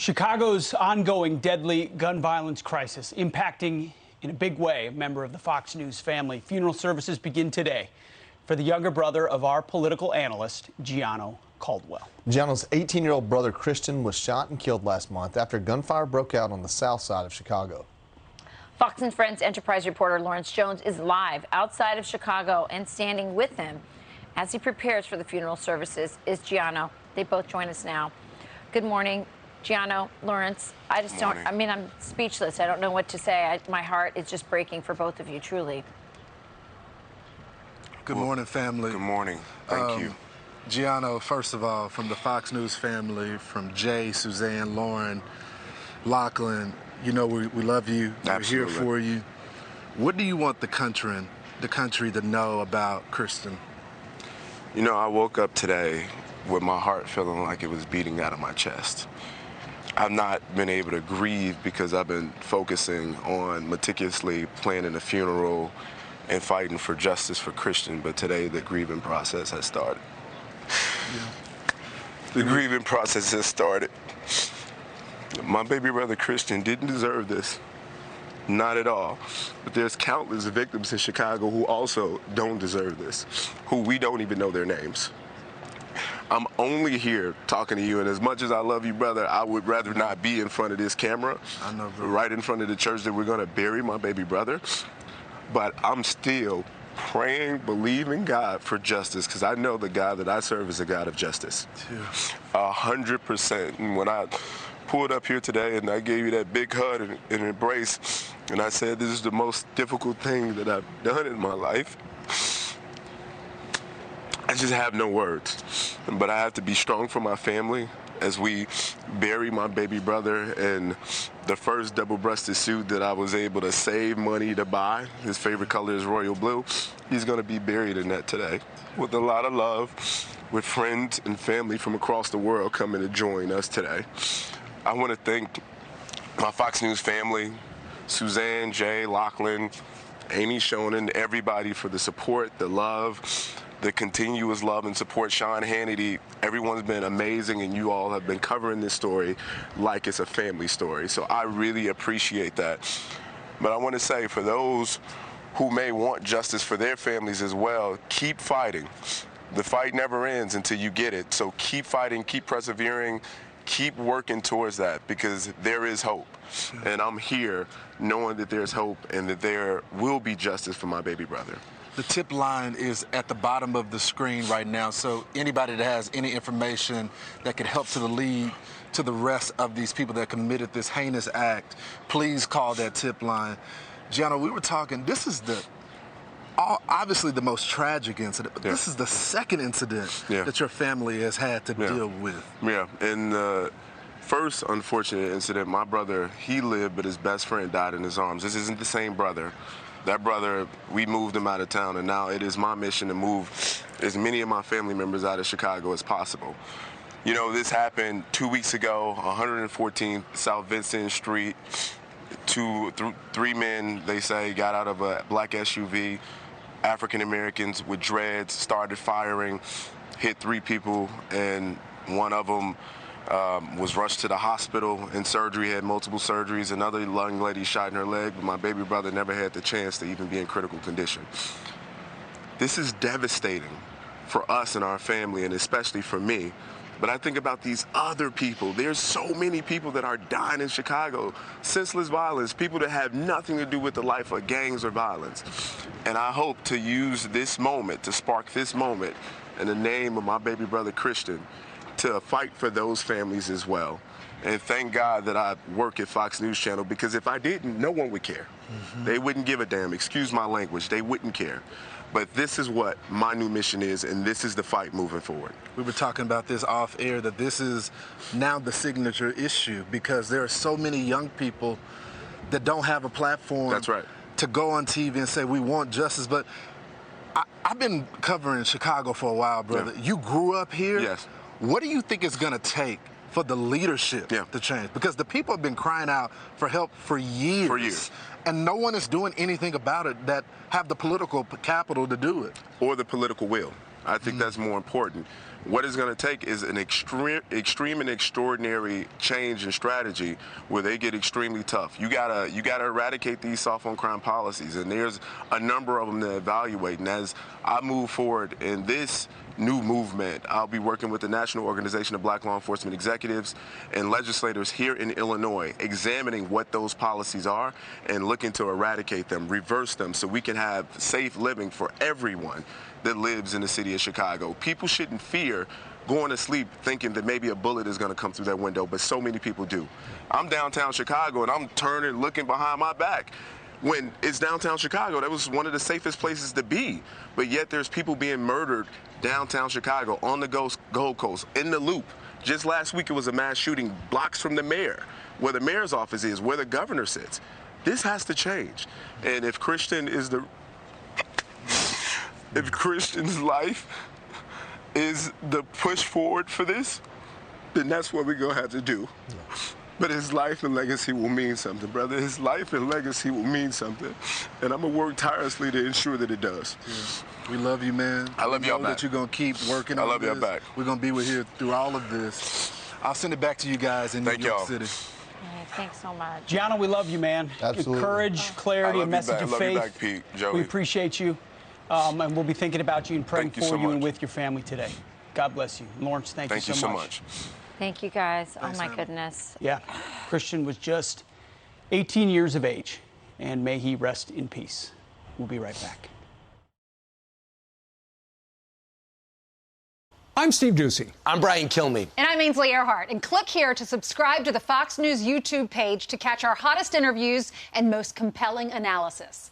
Chicago's ongoing deadly gun violence crisis impacting in a big way a member of the Fox News family. Funeral services begin today for the younger brother of our political analyst, Gianno Caldwell. Gianno's 18-year-old brother, Christian, was shot and killed last month after gunfire broke out on the south side of Chicago. Fox and Friends Enterprise reporter Lawrence Jones is live outside of Chicago, and standing with him as he prepares for the funeral services is Gianno. They both join us now. Good morning, Gianno, Lawrence. I'm speechless. I don't know what to say. My heart is just breaking for both of you, truly. Good morning, family. Good morning. Thank you. Gianno, first of all, from the Fox News family, from Jay, Suzanne, Lauren, Lachlan, you know we love you. Absolutely. We're here for you. What do you want the country to know about Kristen? You know, I woke up today with my heart feeling like it was beating out of my chest. I've not been able to grieve because I've been focusing on meticulously planning a funeral and fighting for justice for Christian, but today the grieving process has started. The grieving process has started. My baby brother Christian didn't deserve this. Not at all. But there's countless victims in Chicago who also don't deserve this, who we don't even know their names. I'm only here talking to you, and as much as I love you, brother, I would rather not be in front of this camera, I know, bro. right in front of the church that we're gonna bury my baby brother. But I'm still praying, believing God for justice, because I know the God that I serve is a God of justice. 100%. And when I pulled up here today and I gave you that big hug and embrace, and I said this is the most difficult thing that I've done in my life, I just have no words. But I have to be strong for my family as we bury my baby brother in the first double-breasted suit that I was able to save money to buy. His favorite color is royal blue. He's gonna be buried in that today with a lot of love, with friends and family from across the world coming to join us today. I wanna thank my Fox News family, Suzanne, Jay, Lachlan, Amy Shonen, everybody for the support, the love, the continuous love and support. Sean Hannity, everyone's been amazing, and you all have been covering this story like it's a family story. So I really appreciate that. But I want to say, for those who may want justice for their families as well, keep fighting. The fight never ends until you get it. So keep fighting, keep persevering, keep working towards that, because there is hope. And I'm here knowing that there's hope and that there will be justice for my baby brother. The tip line is at the bottom of the screen right now, so anybody that has any information that could help to the lead to the rest of these people that committed this heinous act, please call that tip line. Gianno, we were talking, this is obviously the most tragic incident, but this is the second incident that your family has had to deal with. Yeah, and the first unfortunate incident, my brother, he lived, but his best friend died in his arms. This isn't the same brother. That brother, we moved him out of town, and now it is my mission to move as many of my family members out of Chicago as possible. You know, this happened 2 weeks ago, 114 South Vincent Street. Three men, they say, got out of a black SUV, African Americans with dreads, started firing, hit 3 people, and one of them was rushed to the hospital in surgery, had multiple surgeries. Another young lady shot in her leg, but my baby brother never had the chance to even be in critical condition. This is devastating for us and our family, and especially for me. But I think about these other people. There's so many people that are dying in Chicago. Senseless violence, people that have nothing to do with the life of gangs or violence. And I hope to use this moment, to spark this moment in the name of my baby brother Christian, to fight for those families as well. And thank God that I work at Fox News Channel, because if I didn't, no one would care. They wouldn't give a damn. Excuse my language. They wouldn't care. But this is what my new mission is, and this is the fight moving forward. We were talking about this off air, that this is now the signature issue, because there are so many young people that don't have a platform to go on TV and say we want justice. But I've been covering Chicago for a while, brother. You grew up here. Yes. What do you think it's going to take for the leadership to change? Because the people have been crying out for help for years. And no one is doing anything about it that have the political capital to do it. Or the political will. I think that's more important. What it's going to take is an extreme and extraordinary change in strategy where they get extremely tough. You gotta eradicate these soft on crime policies, and there's a number of them to evaluate. And as I move forward in this new movement, I'll be working with the National Organization of Black Law Enforcement Executives and legislators here in Illinois, examining what those policies are and looking to eradicate them, reverse them, so we can have safe living for everyone that lives in the city of Chicago. People shouldn't fear going to sleep thinking that maybe a bullet is going to come through that window, but so many people do. I'm downtown Chicago, and I'm turning, looking behind my back. When it's downtown Chicago, that was one of the safest places to be. But yet there's people being murdered downtown Chicago, on the Gold Coast, in the Loop. Just last week, it was a mass shooting blocks from the mayor, where the mayor's office is, where the governor sits. This has to change. And if Christian's life is the push forward for this, then that's what we're going to have to do. But his life and legacy will mean something, brother. His life and legacy will mean something. And I'm going to work tirelessly to ensure that it does. Yeah. We love you, man. I love y'all back. That you're going to keep working on this. I love y'all back. We're going to be with here through all of this. I'll send it back to you guys in New York City. Hey, thanks so much. Gianno, we love you, man. Absolutely. Your courage, clarity, a message of faith. I love you back, Pete, Joey. We appreciate you. And we'll be thinking about you and praying for you and with your family today. God bless you. Lawrence, thank you so much. Thank you, guys. Thanks, oh, my Anna. goodness. Yeah, Christian was just 18 years of age, and may he rest in peace. We'll be right back. I'm Steve Ducey. I'm Brian Kilmeade. And I'm Ainsley Earhart. And click here to subscribe to the Fox News YouTube page to catch our hottest interviews and most compelling analysis.